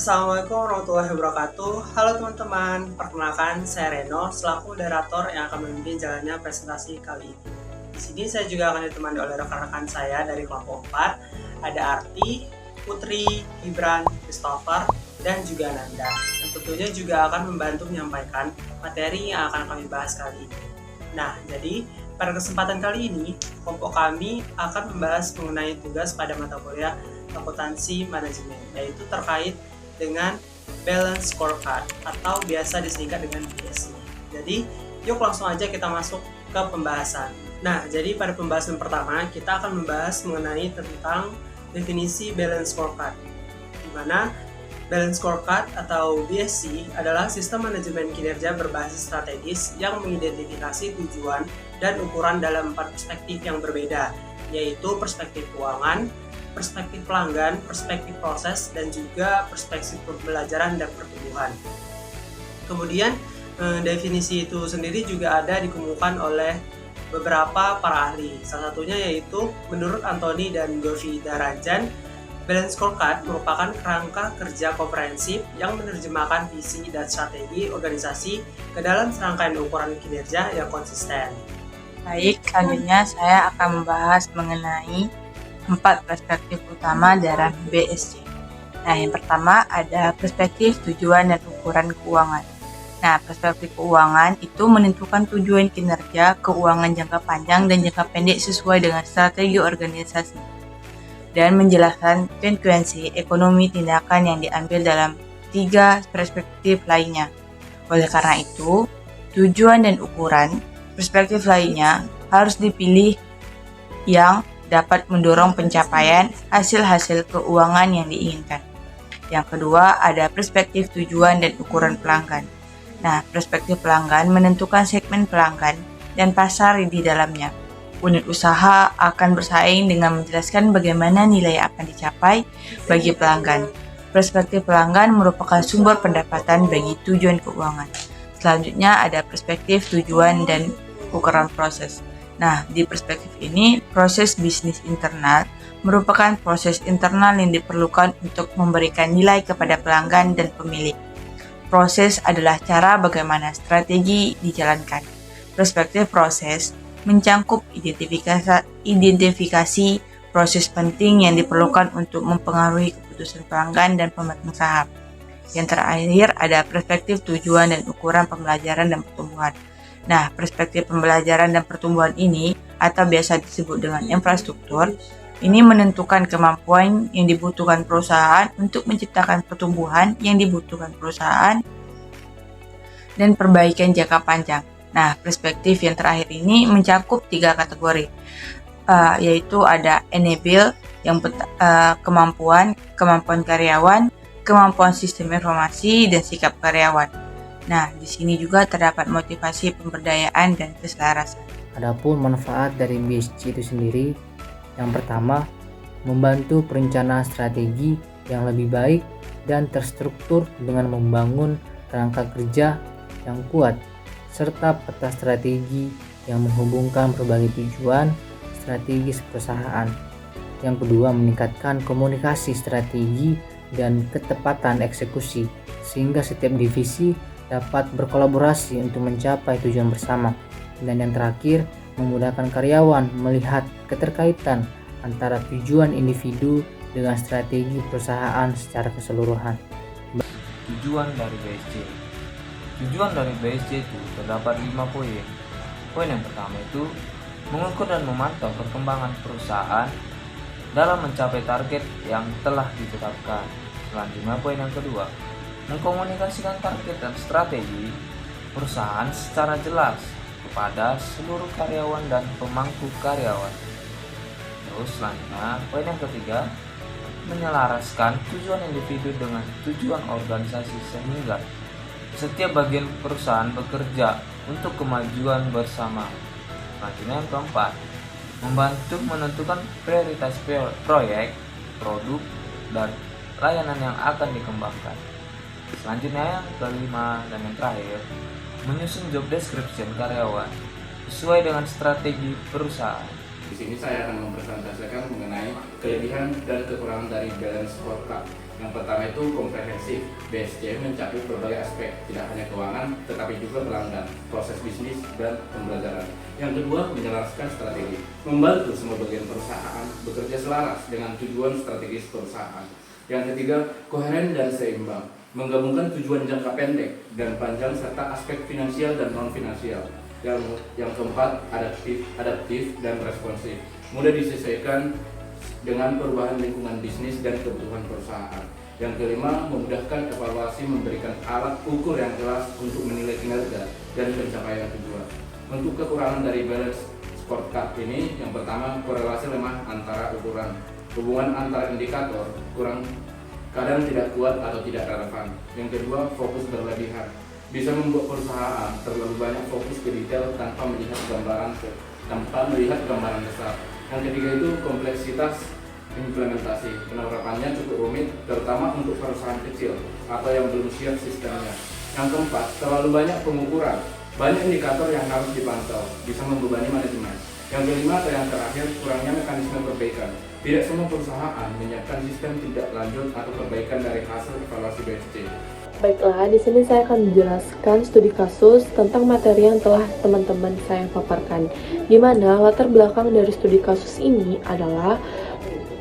Assalamualaikum warahmatullahi wabarakatuh. Halo teman-teman, perkenalkan saya Reno selaku moderator yang akan memimpin jalannya presentasi kali ini. Di sini saya juga akan ditemani oleh rekan-rekan saya dari kelompok 4, ada Arti, Putri, Gibran, Christopher, dan juga Nanda. Dan tentunya juga akan membantu menyampaikan materi yang akan kami bahas kali ini. Nah, jadi pada kesempatan kali ini, kelompok kami akan membahas mengenai tugas pada mata kuliah akuntansi manajemen, yaitu terkait dengan balance scorecard atau biasa disingkat dengan BSC. Jadi, yuk langsung aja kita masuk ke pembahasan. Nah, jadi pada pembahasan pertama kita akan membahas mengenai tentang definisi balance scorecard, di mana balance scorecard atau BSC adalah sistem manajemen kinerja berbasis strategis yang mengidentifikasi tujuan dan ukuran dalam 4 perspektif yang berbeda, yaitu perspektif keuangan, perspektif pelanggan, perspektif proses, dan juga perspektif pembelajaran dan pertumbuhan. Kemudian definisi itu sendiri juga ada dikemukakan oleh beberapa para ahli. Salah satunya yaitu menurut Anthony dan Govi Darajan, balance scorecard merupakan kerangka kerja komprehensif yang menerjemahkan visi dan strategi organisasi ke dalam serangkaian ukuran kinerja yang konsisten. Baik, selanjutnya saya akan membahas mengenai 4 perspektif utama dalam BSC. Nah, yang pertama ada perspektif tujuan dan ukuran keuangan. Nah, perspektif keuangan itu menentukan tujuan kinerja keuangan jangka panjang dan jangka pendek sesuai dengan strategi organisasi dan menjelaskan konsekuensi ekonomi tindakan yang diambil dalam 3 perspektif lainnya. Oleh karena itu, tujuan dan ukuran perspektif lainnya harus dipilih yang dapat mendorong pencapaian hasil-hasil keuangan yang diinginkan. Yang kedua, ada perspektif tujuan dan ukuran pelanggan. Nah, perspektif pelanggan menentukan segmen pelanggan dan pasar di dalamnya. Unit usaha akan bersaing dengan menjelaskan bagaimana nilai akan dicapai bagi pelanggan. Perspektif pelanggan merupakan sumber pendapatan bagi tujuan keuangan. Selanjutnya ada perspektif tujuan dan ukuran proses. Nah, di perspektif ini, proses bisnis internal merupakan proses internal yang diperlukan untuk memberikan nilai kepada pelanggan dan pemilik. Proses adalah cara bagaimana strategi dijalankan. Perspektif proses mencangkup identifikasi proses penting yang diperlukan untuk mempengaruhi keputusan pelanggan dan pemegang saham. Yang terakhir ada perspektif tujuan dan ukuran pembelajaran dan pertumbuhan. Nah, perspektif pembelajaran dan pertumbuhan ini, atau biasa disebut dengan infrastruktur, ini menentukan kemampuan yang dibutuhkan perusahaan untuk menciptakan pertumbuhan yang dibutuhkan perusahaan dan perbaikan jangka panjang. Nah, perspektif yang terakhir ini mencakup 3 kategori, yaitu ada enable, yang kemampuan karyawan, kemampuan sistem informasi, dan sikap karyawan. Nah, di sini juga terdapat motivasi pemberdayaan dan keselarasan. Adapun manfaat dari BSC itu sendiri, yang pertama, membantu perencanaan strategi yang lebih baik dan terstruktur dengan membangun kerangka kerja yang kuat, serta peta strategi yang menghubungkan berbagai tujuan strategis perusahaan. Yang kedua, meningkatkan komunikasi strategi dan ketepatan eksekusi, sehingga setiap divisi dapat berkolaborasi untuk mencapai tujuan bersama. Dan yang terakhir, memudahkan karyawan melihat keterkaitan antara tujuan individu dengan strategi perusahaan secara keseluruhan. Tujuan dari BSC. Tujuan dari BSC itu terdapat 5 poin. Poin yang pertama itu mengukur dan memantau perkembangan perusahaan dalam mencapai target yang telah ditetapkan. Selanjutnya poin yang kedua, mengkomunikasikan target dan strategi perusahaan secara jelas kepada seluruh karyawan dan pemangku karyawan. Terus selanjutnya, poin yang ketiga, menyelaraskan tujuan individu dengan tujuan organisasi sehingga setiap bagian perusahaan bekerja untuk kemajuan bersama. Selanjutnya yang keempat, membantu menentukan prioritas proyek, produk, dan layanan yang akan dikembangkan. Selanjutnya yang kelima dan yang terakhir, menyusun job description karyawan sesuai dengan strategi perusahaan. sini saya akan mempresentasikan mengenai kelebihan dan kekurangan dari balance scorecard. Yang pertama itu komprehensif. BSC mencakup berbagai aspek, tidak hanya keuangan, tetapi juga pelanggan, proses bisnis, dan pembelajaran. Yang kedua, menyelaraskan strategi, membantu semua bagian perusahaan bekerja selaras dengan tujuan strategis perusahaan. Yang ketiga, koheren dan seimbang, menggabungkan tujuan jangka pendek dan panjang serta aspek finansial dan non-finansial. Yang keempat, adaptif dan responsif, mudah disesuaikan dengan perubahan lingkungan bisnis dan kebutuhan perusahaan. Yang kelima, memudahkan evaluasi, memberikan alat ukur yang jelas untuk menilai kinerja dan pencapaian tujuan. Untuk kekurangan dari balance scorecard ini, yang pertama, korelasi lemah antara ukuran. Hubungan antara indikator kadang tidak kuat atau tidak relevan. Yang kedua, fokus berlebihan, bisa membuat perusahaan terlalu banyak fokus ke detail tanpa melihat gambaran besar. Yang ketiga itu kompleksitas implementasi, penerapannya cukup rumit, terutama untuk perusahaan kecil atau yang belum siap sistemnya. Yang keempat, terlalu banyak pengukuran, banyak indikator yang harus dipantau, bisa membebani manajemen. Yang kelima atau yang terakhir, kurangnya mekanisme perbaikan. Tidak semua perusahaan menyiapkan sistem tindak lanjut atau perbaikan dari hasil evaluasi BSC. Baiklah, di sini saya akan menjelaskan studi kasus tentang materi yang telah teman-teman saya paparkan. Di mana latar belakang dari studi kasus ini adalah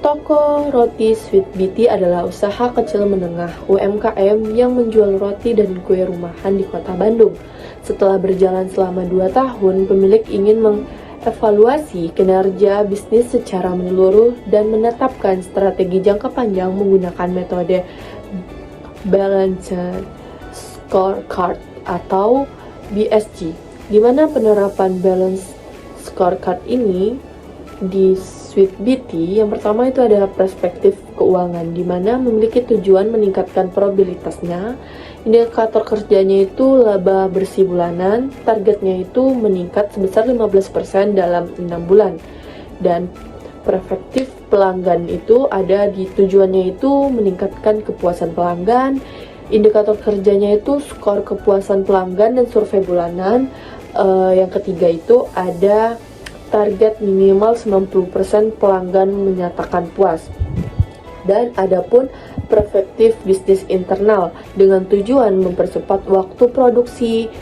toko roti Sweet Beauty adalah usaha kecil menengah UMKM yang menjual roti dan kue rumahan di kota Bandung. Setelah berjalan selama 2 tahun, pemilik ingin mengevaluasi kinerja bisnis secara menyeluruh dan menetapkan strategi jangka panjang menggunakan metode Balanced Scorecard atau BSC, di mana penerapan Balanced Scorecard ini di Sweet Beauty yang pertama itu adalah perspektif keuangan, di mana memiliki tujuan meningkatkan probabilitasnya. Indikator kerjanya itu laba bersih bulanan, targetnya itu meningkat sebesar 15% dalam 6 bulan, dan perspektif pelanggan itu ada di tujuannya itu meningkatkan kepuasan pelanggan. Indikator kerjanya itu skor kepuasan pelanggan dan survei bulanan. Yang ketiga itu ada target minimal 90% pelanggan menyatakan puas. Dan adapun perspektif bisnis internal dengan tujuan mempercepat waktu produksi.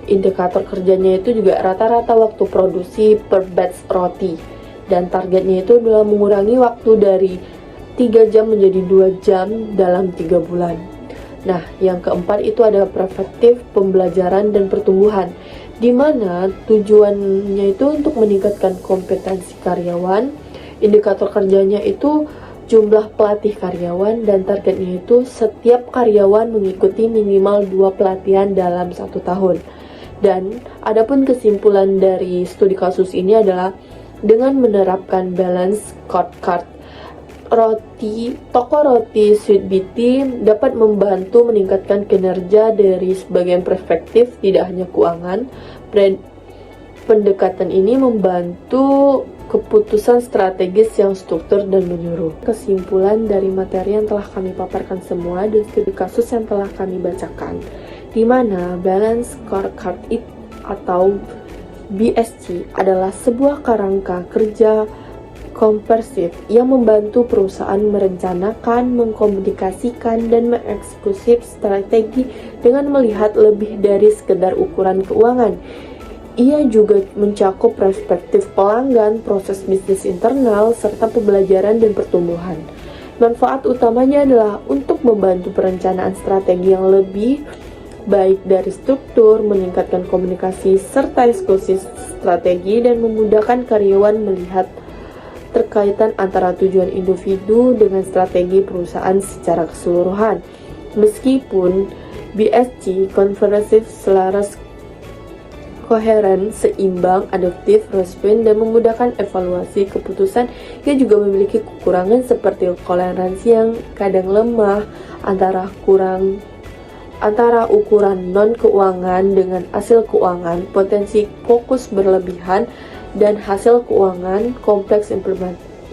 Indikator kerjanya itu juga rata-rata waktu produksi per batch roti. Dan targetnya itu adalah mengurangi waktu dari 3 jam menjadi 2 jam dalam 3 bulan. Nah, yang keempat itu ada perspektif pembelajaran dan pertumbuhan, di mana tujuannya itu untuk meningkatkan kompetensi karyawan. Indikator kerjanya itu jumlah pelatih karyawan, dan targetnya itu setiap karyawan mengikuti minimal 2 pelatihan dalam 1 tahun. Dan adapun kesimpulan dari studi kasus ini adalah dengan menerapkan balance scorecard, toko roti Sweet Beauty dapat membantu meningkatkan kinerja dari sebagian perspektif, tidak hanya keuangan. Pendekatan ini membantu keputusan strategis yang struktur dan menyeluruh. Kesimpulan dari materi yang telah kami paparkan semua dan studi kasus yang telah kami bacakan, di mana balance scorecard atau BSC adalah sebuah kerangka kerja komprehensif yang membantu perusahaan merencanakan, mengkomunikasikan, dan mengeksekusi strategi dengan melihat lebih dari sekedar ukuran keuangan. Ia juga mencakup perspektif pelanggan, proses bisnis internal, serta pembelajaran dan pertumbuhan. Manfaat utamanya adalah untuk membantu perencanaan strategi yang lebih baik dari struktur, meningkatkan komunikasi serta eksekusi strategi, dan memudahkan karyawan melihat terkaitan antara tujuan individu dengan strategi perusahaan secara keseluruhan. Meskipun BSC komprehensif, selaras, koheren, seimbang, adaptif, respon, dan memudahkan evaluasi keputusan, ia juga memiliki kekurangan seperti toleransi yang kadang lemah antara ukuran non-keuangan dengan hasil keuangan, potensi fokus berlebihan, dan hasil keuangan kompleks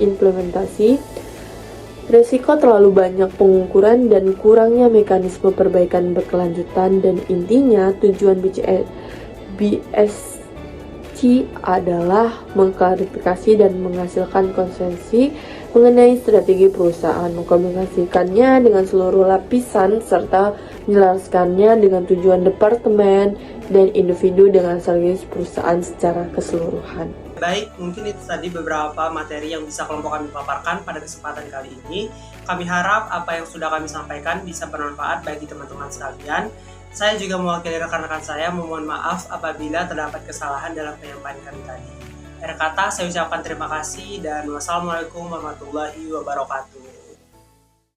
implementasi, resiko terlalu banyak pengukuran, dan kurangnya mekanisme perbaikan berkelanjutan. Dan intinya, tujuan BSC kunci adalah mengklarifikasi dan menghasilkan konsensus mengenai strategi perusahaan, mengkomunikasikannya dengan seluruh lapisan, serta menjelaskannya dengan tujuan departemen dan individu dengan strategis perusahaan secara keseluruhan. Baik, mungkin itu tadi beberapa materi yang bisa kelompok kami paparkan pada kesempatan kali ini. Kami harap apa yang sudah kami sampaikan bisa bermanfaat bagi teman-teman sekalian. Saya juga mewakili rekan-rekan saya memohon maaf apabila terdapat kesalahan dalam penyampaian kami tadi. Akhir kata, saya ucapkan terima kasih dan wassalamualaikum warahmatullahi wabarakatuh.